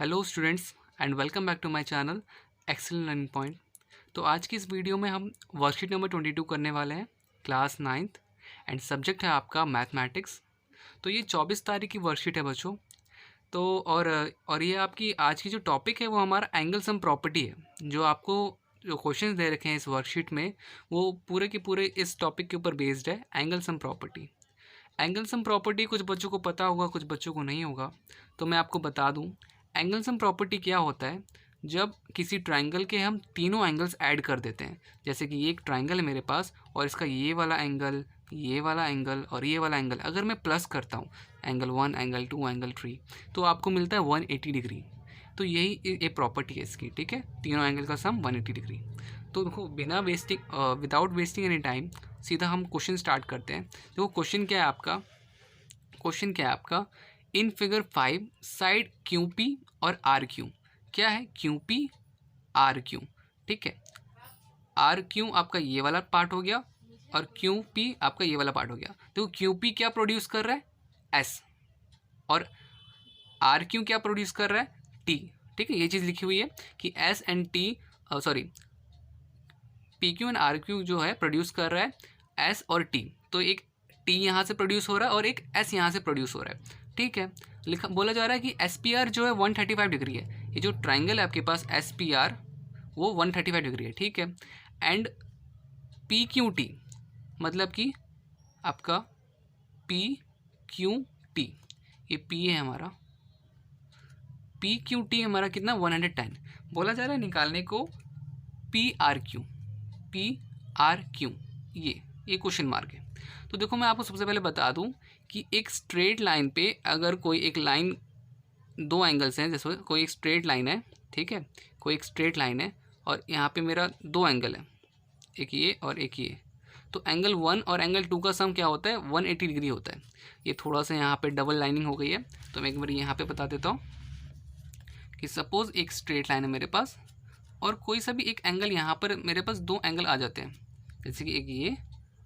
Hello students and welcome back to my channel excellent learning point. तो आज की इस वीडियो में हम वर्कशीट नंबर 22 करने वाले हैं, क्लास 9th एंड सब्जेक्ट है आपका मैथमेटिक्स। तो ये 24 तारीख की वर्कशीट है बच्चों। तो और ये आपकी आज की जो टॉपिक है वो हमारा एंगल सम प्रॉपर्टी है। जो आपको जो क्वेश्चंस दे रखे हैं इस वर्कशीट में वो पूरे के पूरे इस टॉपिक के ऊपर बेस्ड है, angle sum property. Angle sum property कुछ बच्चों को पता होगा, कुछ बच्चों को नहीं होगा, तो मैं आपको बता दूं। एंगल सम प्रॉपर्टी क्या होता है? जब किसी ट्राइंगल के हम तीनों एंगल्स ऐड कर देते हैं, जैसे कि ये एक ट्राइंगल है मेरे पास और इसका ये वाला एंगल, ये वाला एंगल और ये वाला एंगल अगर मैं प्लस करता हूँ, एंगल 1, एंगल 2, एंगल 3, तो आपको मिलता है 180 डिग्री। तो यही एक प्रॉपर्टी है इसकी, ठीक है। तीनों एंगल का सम 180 डिग्री। तो देखो बिना विदाउट वेस्टिंग एनी टाइम सीधा हम क्वेश्चन स्टार्ट करते हैं। देखो क्वेश्चन क्या है आपका, in figure 5 side Q P और आर क्यू। क्या है? क्यू पी आर क्यू, ठीक है। आर क्यू आपका ये वाला पार्ट हो गया और क्यू पी आपका ये वाला पार्ट हो गया। देखो क्यू पी क्या प्रोड्यूस कर रहा है? एस। और आर क्यू क्या प्रोड्यूस कर रहा है? टी, ठीक है। ये चीज़ लिखी हुई है कि S and T, sorry, P Q and R Q जो है प्रोड्यूस कर रहा है एस और टी। तो एक टी यहाँ से प्रोड्यूस हो रहा है और एक एस यहाँ से प्रोड्यूस हो रहा है, ठीक है। लिखा बोला जा रहा है कि एस पी आर जो है 135 डिग्री है। ये जो ट्राइंगल है आपके पास एस पी आर वो 135 डिग्री है, ठीक है। एंड पी क्यू टी मतलब कि आपका पी क्यू टी, ये पी है हमारा, पी क्यू टी हमारा कितना 110। बोला जा रहा है निकालने को P R Q, P R Q, ये क्वेश्चन मार्क है। तो देखो मैं आपको सबसे पहले बता दूं कि एक स्ट्रेट लाइन पे अगर कोई एक लाइन, दो एंगल्स हैं, जैसे कोई एक स्ट्रेट लाइन है, ठीक है, कोई एक स्ट्रेट लाइन है और यहाँ पे मेरा दो एंगल है, एक ये और एक ये। तो एंगल 1 और एंगल 2 का सम क्या होता है? 180 डिग्री होता है। ये थोड़ा सा यहाँ पे डबल लाइनिंग हो गई है, तो मैं एक बार यहाँ पे बता देता हूँ कि सपोज़ एक स्ट्रेट लाइन है मेरे पास और कोई सा भी एक एंगल यहाँ पर मेरे पास दो एंगल आ जाते हैं, जैसे कि एक ये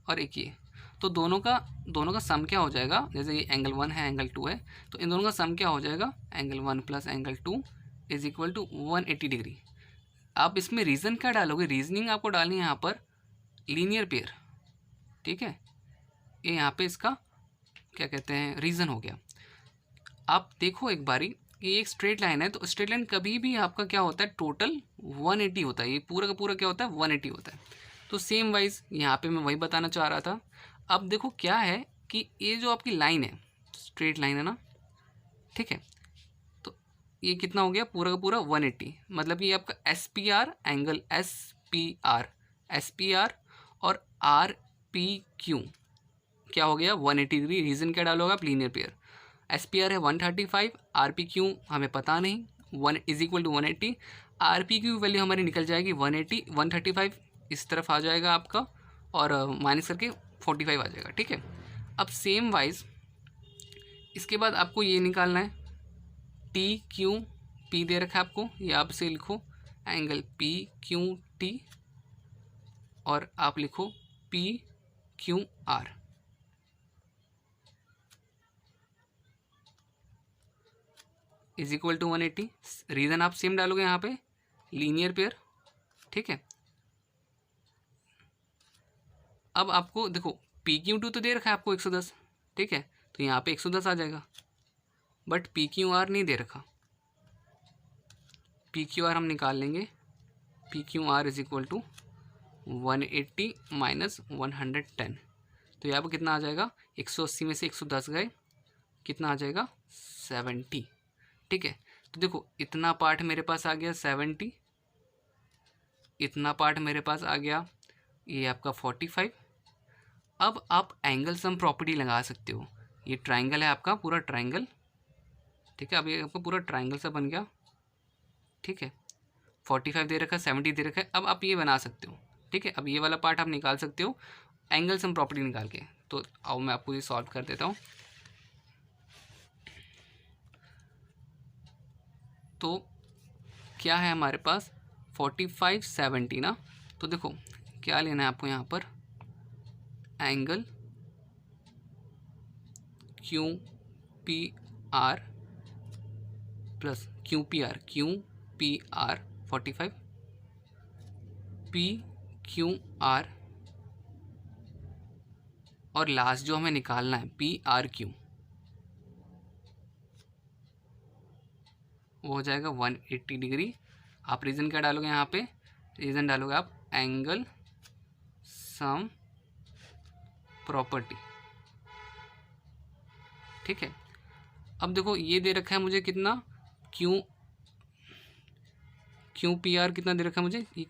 और एक ये। तो दोनों का सम क्या हो जाएगा? जैसे ये एंगल 1 है, एंगल 2 है, तो इन दोनों का सम क्या हो जाएगा? Angle 1 plus angle 2 is equal to 180 degree. आप इसमें रीज़न क्या डालोगे? रीजनिंग आपको डालनी है यहाँ पर लीनियर पेयर, ठीक है। ये यहाँ पे इसका क्या कहते हैं, रीज़न हो गया। आप देखो एक बारी, ये एक स्ट्रेट लाइन है, तो स्ट्रेट लाइन कभी भी आपका क्या होता है? टोटल 180 होता है। ये पूरा का पूरा क्या होता है? 180 होता है। तो सेम वाइज यहाँ पे मैं वही बताना चाह रहा था। अब देखो क्या है कि ये जो आपकी लाइन है, स्ट्रेट लाइन है ना, ठीक है। तो ये कितना हो गया? पूरा का पूरा 180। मतलब कि ये आपका S P R angle S P R और आर पी क्यू क्या हो गया? 180 डिग्री। रीज़न क्या डालोगे आप? Linear pair. S P R है 135, आर पी क्यू हमें पता नहीं, 1 is equal to 180। R P Q value हमारी निकल जाएगी 180, 135 इस तरफ आ जाएगा आपका और माइनस करके 45 आ जाएगा, ठीक है। अब सेम वाइज इसके बाद आपको ये निकालना है, टी क्यू पी दे रखा है आपको, ये आप से लिखो एंगल पी क्यू टी और आप लिखो P Q R. Is equal to 180। Reason आप सेम डालोगे यहाँ पे, लीनियर पेयर, ठीक है। अब आपको देखो पी क्यू टू तो दे रखा है आपको 110, ठीक है, तो यहाँ पे 110 आ जाएगा, बट पी क्यू आर नहीं दे रखा। पी क्यू आर हम निकाल लेंगे, P Q R is equal to 180 minus 110। तो यहाँ पर कितना आ जाएगा? 180 में से 110 गए, कितना आ जाएगा? 70, ठीक है। तो देखो इतना पार्ट मेरे पास आ गया 70, इतना पार्ट मेरे पास आ गया ये आपका 45। अब आप एंगल सम प्रॉपर्टी लगा सकते हो। ये ट्राइंगल है आपका, पूरा ट्राइंगल, ठीक है। अब ये आपका पूरा ट्राइंगल सा बन गया, ठीक है। 45 दे रखा है, 70 दे रखा है। अब आप ये बना सकते हो, ठीक है। अब ये वाला पार्ट आप निकाल सकते हो एंगल सम प्रॉपर्टी निकाल के। तो आओ मैं आपको ये सॉल्व कर देता हूँ। तो क्या है हमारे पास? 45 70 ना। तो देखो क्या लेना है आपको यहाँ पर, angle Q P R plus QPR 45, PQR और लास्ट जो हमें निकालना है PRQ, वो हो जाएगा 180 डिग्री। आप रीज़न क्या डालोगे यहाँ पे? रीज़न डालोगे आप एंगल सम प्रॉपर्टी। ठीक है, अब देखो ये दे रखा है मुझे कितना, QPR कितना दे रखा है मुझे, ये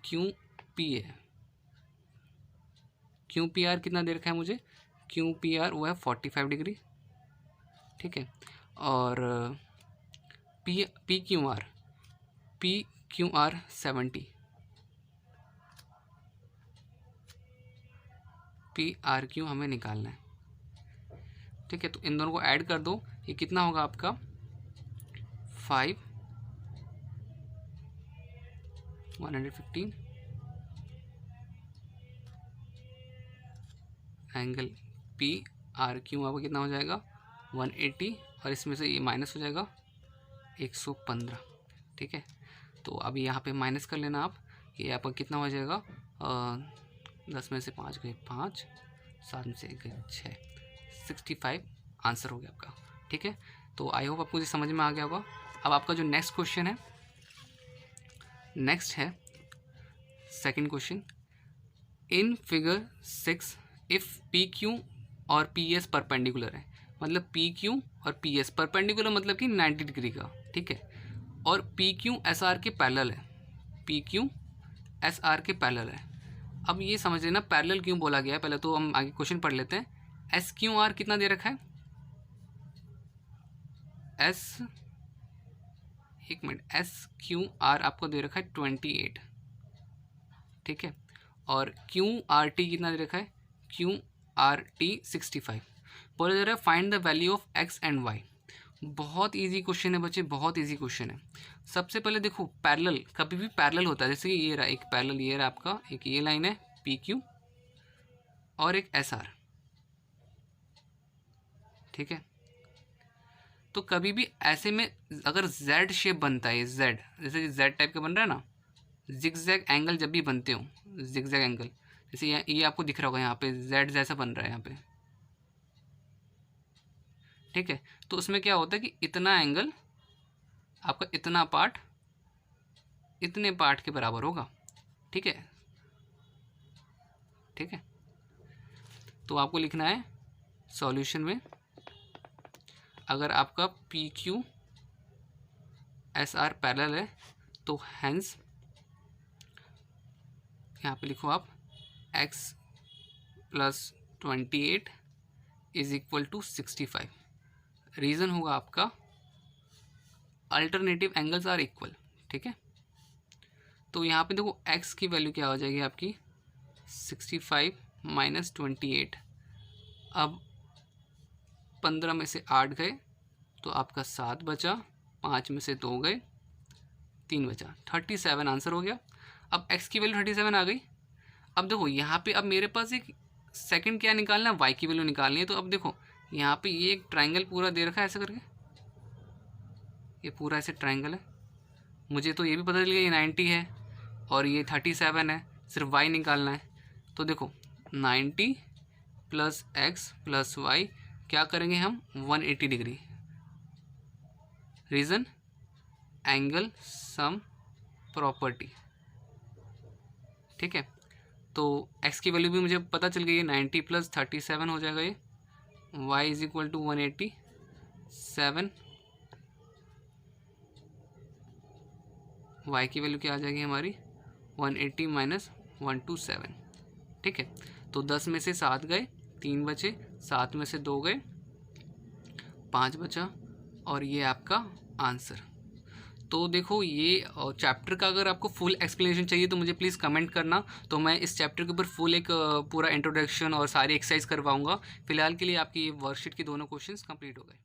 QPR कितना दे रखा है मुझे, QPR वो है 45 डिग्री। ठीक है, और PQR 70, PRQ हमें निकालना है। ठीक है, तो इन दोनों को ऐड कर दो, ये कितना होगा आपका 5 115 एंगल PRQ आपका कितना हो जाएगा 180, और इसमें से ये माइनस हो जाएगा 115। ठीक है, तो अभी यहाँ पे माइनस कर लेना आप, ये आपका कितना हो जाएगा 10 में से 5 गए 5, 7 में से 1 गए 6, 65 आंसर हो गया आपका। ठीक है, तो आई होप आपको ये समझ में आ गया होगा। अब आपका जो नेक्स्ट क्वेश्चन है, नेक्स्ट है second question, in figure 6 if PQ और PS परपेंडिकुलर है, मतलब PQ और PS परपेंडिकुलर मतलब कि 90 डिग्री का। ठीक है, और PQ SR के पैरेलल है, PQ SR के पैरेलल है। अब ये समझ लेना पैरेलल क्यों बोला गया है, पहले तो हम आगे क्वेश्चन पढ़ लेते हैं। SQR कितना दे रखा है, SQR आपको दे रखा है 28। ठीक है, और QRT कितना दे रखा है, QRT 65। बोला जा रहा है find the value of X and Y। बहुत इजी क्वेश्चन है बच्चे, बहुत इजी क्वेश्चन है। सबसे पहले देखो पैरेलल कभी भी पैरेलल होता है, जैसे कि ये रहा एक पैरेलल, ये रहा आपका एक ये लाइन है PQ और एक SR। ठीक है, तो कभी भी ऐसे में अगर Z शेप बनता है, Z जैसे कि Z टाइप का बन रहा है ना, जिगजैग एंगल जब भी बनते हो, जिगजैग एंगल जैसे ये आपको दिख रहा होगा यहाँ पे Z जैसा बन रहा है यहाँ पे। ठीक है, तो उसमें क्या होता है कि इतना एंगल आपका इतना पार्ट इतने पार्ट के बराबर होगा। ठीक है, ठीक है, तो आपको लिखना है सॉल्यूशन में, अगर आपका PQ SR पैरेलल है तो हैंस यहाँ पे लिखो आप X + 28 = 65। रीज़न होगा आपका अल्टरनेटिव एंगल्स आर इक्वल। ठीक है, तो यहाँ पे देखो X की वैल्यू क्या हो जाएगी आपकी 65 - 28। अब 15 में से 8 गए तो आपका 7 बचा, 5 में से 2 गए 3 बचा, 37 आंसर हो गया। अब X की वैल्यू 37 आ गई। अब देखो यहाँ पे अब मेरे पास एक सेकंड क्या निकालना है, Y की वैल्यू निकालनी है। तो अब देखो यहाँ पे ये एक ट्रायंगल पूरा दे रखा है ऐसे करके, ये पूरा ऐसे ट्रायंगल है। मुझे तो ये भी पता चल गया ये 90 है और ये 37 है, सिर्फ Y निकालना है। तो देखो 90 + X + Y क्या करेंगे हम 180 degree. Reason angle sum property. ठीक है, तो X की वैल्यू भी मुझे पता चल गई है, 90 + 37 हो जाएगा ये, Y = 187। Y की वैल्यू क्या आ जाएगी हमारी 180 - 127। ठीक है, तो 10 में से 7 गए 3 बचे, 7 में से 2 गए 5 बचा, और ये आपका आंसर। तो देखो ये चैप्टर का अगर आपको फुल एक्सप्लेनेशन चाहिए तो मुझे प्लीज़ कमेंट करना, तो मैं इस चैप्टर के ऊपर फुल एक पूरा इंट्रोडक्शन और सारी एक्सरसाइज करवाऊंगा। फिलहाल के लिए आपकी ये वर्कशीट के दोनों क्वेश्चंस कंप्लीट हो गए।